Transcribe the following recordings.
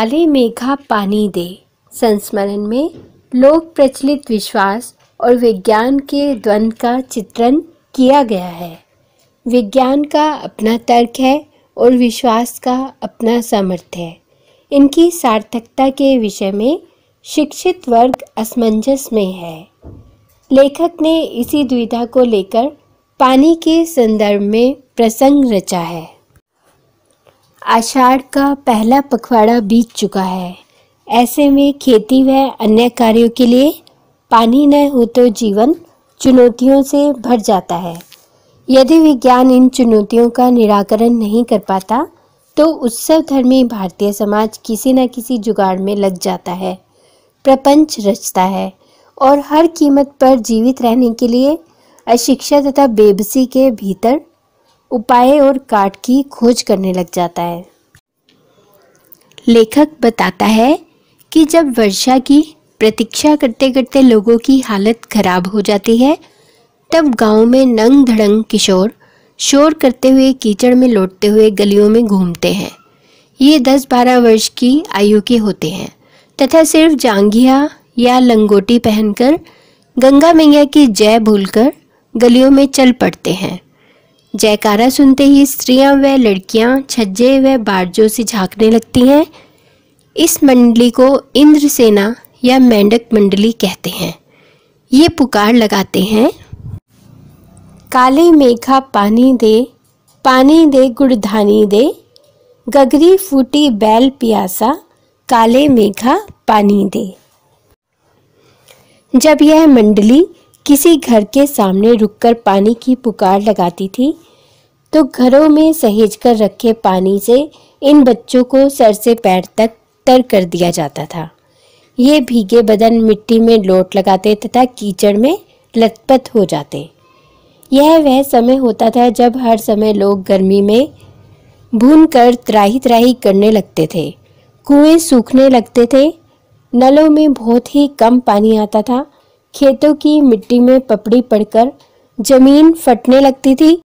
काले मेघा पानी दे संस्मरण में लोक प्रचलित विश्वास और विज्ञान के द्वंद्व का चित्रण किया गया है। विज्ञान का अपना तर्क है और विश्वास का अपना सामर्थ्य है। इनकी सार्थकता के विषय में शिक्षित वर्ग असमंजस में है। लेखक ने इसी द्विधा को लेकर पानी के संदर्भ में प्रसंग रचा है। आषाढ़ का पहला पखवाड़ा बीत चुका है। ऐसे में खेती व अन्य कार्यों के लिए पानी न हो तो जीवन चुनौतियों से भर जाता है। यदि विज्ञान इन चुनौतियों का निराकरण नहीं कर पाता तो उत्सव धर्मी भारतीय समाज किसी न किसी जुगाड़ में लग जाता है, प्रपंच रचता है और हर कीमत पर जीवित रहने के लिए अशिक्षा तथा बेबसी के भीतर उपाय और काट की खोज करने लग जाता है। लेखक बताता है कि जब वर्षा की प्रतीक्षा करते करते लोगों की हालत खराब हो जाती है, तब गांव में नंग धड़ंग किशोर शोर करते हुए कीचड़ में लौटते हुए गलियों में घूमते हैं। ये 10-12 वर्ष की आयु के होते हैं तथा सिर्फ जांघिया या लंगोटी पहनकर गंगा मैया की जय बोलकर गलियों में चल पड़ते हैं। जयकारा सुनते ही स्त्रियां व लड़कियां छज्जे व बारजों से झांकने लगती हैं। इस मंडली को इंद्रसेना या मेंढक मंडली कहते हैं। ये पुकार लगाते हैं, काले मेघा पानी दे गुड़धानी दे, गगरी फूटी बैल पियासा, काले मेघा पानी दे। जब यह मंडली किसी घर के सामने रुककर पानी की पुकार लगाती थी तो घरों में सहेज कर रखे पानी से इन बच्चों को सर से पैर तक तर कर दिया जाता था। ये भीगे बदन मिट्टी में लोट लगाते तथा कीचड़ में लथपथ हो जाते। यह वह समय होता था जब हर समय लोग गर्मी में भून कर त्राही त्राही करने लगते थे। कुएं सूखने लगते थे। नलों में बहुत ही कम पानी आता था। खेतों की मिट्टी में पपड़ी पड़कर जमीन फटने लगती थी।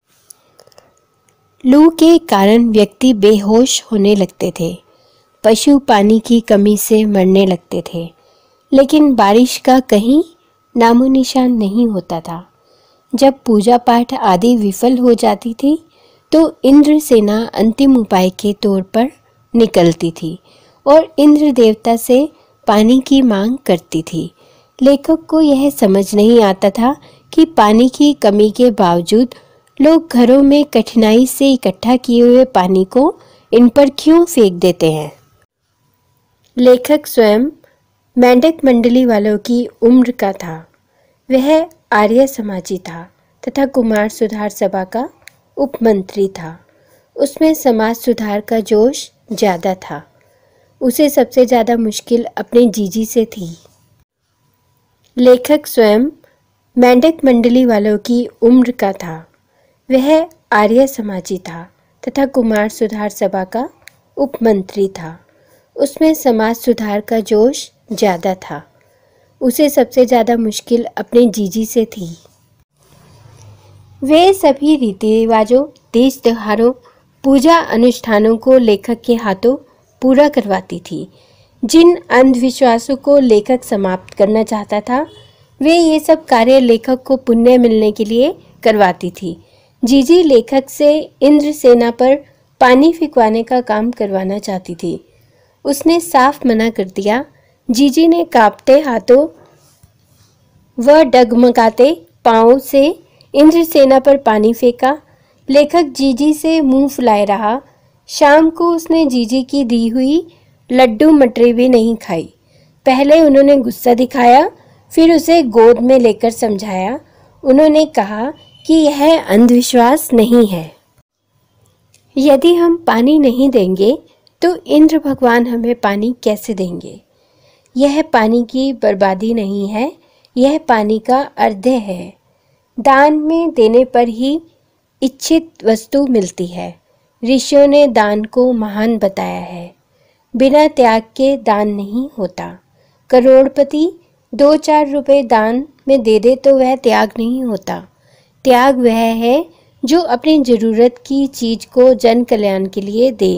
लू के कारण व्यक्ति बेहोश होने लगते थे। पशु पानी की कमी से मरने लगते थे। लेकिन बारिश का कहीं नामो निशान नहीं होता था। जब पूजा पाठ आदि विफल हो जाती थी तो इंद्रसेना अंतिम उपाय के तौर पर निकलती थी और इंद्र देवता से पानी की मांग करती थी। लेखक को यह समझ नहीं आता था कि पानी की कमी के बावजूद लोग घरों में कठिनाई से इकट्ठा किए हुए पानी को इन पर क्यों फेंक देते हैं। लेखक स्वयं मेंढक मंडली वालों की उम्र का था। वह आर्य समाजी था तथा कुमार सुधार सभा का उपमंत्री था। उसमें समाज सुधार का जोश ज़्यादा था। उसे सबसे ज़्यादा मुश्किल अपने जीजी से थी। लेखक स्वयं मेंढक मंडली वालों की उम्र का था। वह आर्य समाजी था तथा कुमार सुधार सभा का उपमंत्री था। उसमें समाज सुधार का जोश ज़्यादा था। उसे सबसे ज़्यादा मुश्किल अपने जीजी से थी। वे सभी रीति रिवाजों, तीज त्योहारों, पूजा अनुष्ठानों को लेखक के हाथों पूरा करवाती थी। जिन अंधविश्वासों को लेखक समाप्त करना चाहता था वे ये सब कार्य लेखक को पुण्य मिलने के लिए करवाती थी। जीजी लेखक से इंद्रसेना पर पानी फिकवाने का काम करवाना चाहती थी। उसने साफ मना कर दिया। जीजी ने कांपते हाथों व डगमगाते पांवों से इंद्रसेना पर पानी फेंका। लेखक जीजी से मुंह फुलाए रहा। शाम को उसने जीजी की दी हुई लड्डू मटरी भी नहीं खाई। पहले उन्होंने गुस्सा दिखाया, फिर उसे गोद में लेकर समझाया। उन्होंने कहा कि यह अंधविश्वास नहीं है। यदि हम पानी नहीं देंगे तो इंद्र भगवान हमें पानी कैसे देंगे। यह पानी की बर्बादी नहीं है, यह पानी का अर्ध्य है। दान में देने पर ही इच्छित वस्तु मिलती है। ऋषियों ने दान को महान बताया है। बिना त्याग के दान नहीं होता। करोड़पति 2-4 रुपए दान में दे दे तो वह त्याग नहीं होता। त्याग वह है जो अपनी ज़रूरत की चीज़ को जन कल्याण के लिए दे।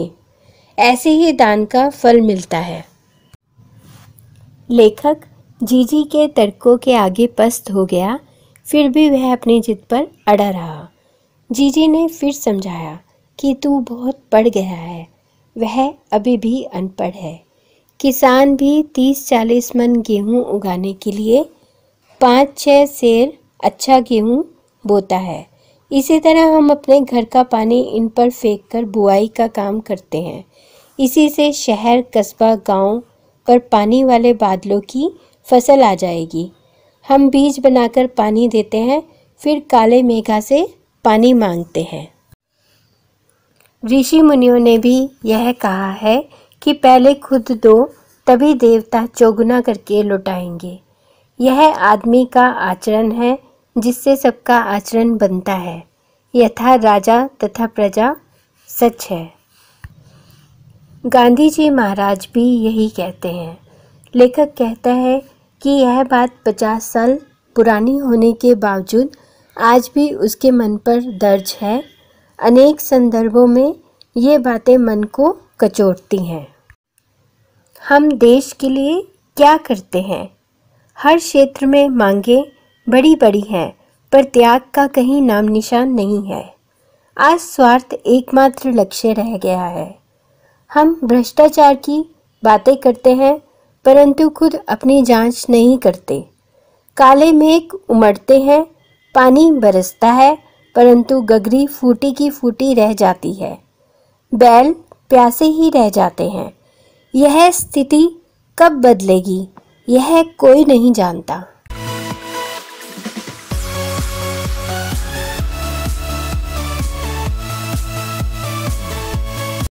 ऐसे ही दान का फल मिलता है। लेखक जीजी के तर्कों के आगे पस्त हो गया, फिर भी वह अपनी जिद पर अड़ा रहा। जीजी ने फिर समझाया कि तू बहुत पढ़ गया है, वह अभी भी अनपढ़ है। किसान भी 30-40 मन गेहूं उगाने के लिए 5-6 सेर अच्छा गेहूं बोता है। इसी तरह हम अपने घर का पानी इन पर फेंक कर बुआई का काम करते हैं। इसी से शहर, कस्बा, गांव पर पानी वाले बादलों की फसल आ जाएगी। हम बीज बनाकर पानी देते हैं, फिर काले मेघा से पानी मांगते हैं। ऋषि मुनियों ने भी यह कहा है कि पहले खुद दो, तभी देवता चौगुना करके लौटाएंगे। यह आदमी का आचरण है जिससे सबका आचरण बनता है। यथा राजा तथा प्रजा सच है। गांधी जी महाराज भी यही कहते हैं। लेखक कहता है कि यह बात 50 साल पुरानी होने के बावजूद आज भी उसके मन पर दर्ज है। अनेक संदर्भों में ये बातें मन को कचोटती हैं। हम देश के लिए क्या करते हैं? हर क्षेत्र में मांगें बड़ी बड़ी हैं, पर त्याग का कहीं नाम निशान नहीं है। आज स्वार्थ एकमात्र लक्ष्य रह गया है। हम भ्रष्टाचार की बातें करते हैं, परंतु खुद अपनी जांच नहीं करते। काले मेघ उमड़ते हैं, पानी बरसता है, परंतु गगरी फूटी की फूटी रह जाती है। बैल प्यासे ही रह जाते हैं। यह स्थिति कब बदलेगी, यह कोई नहीं जानता।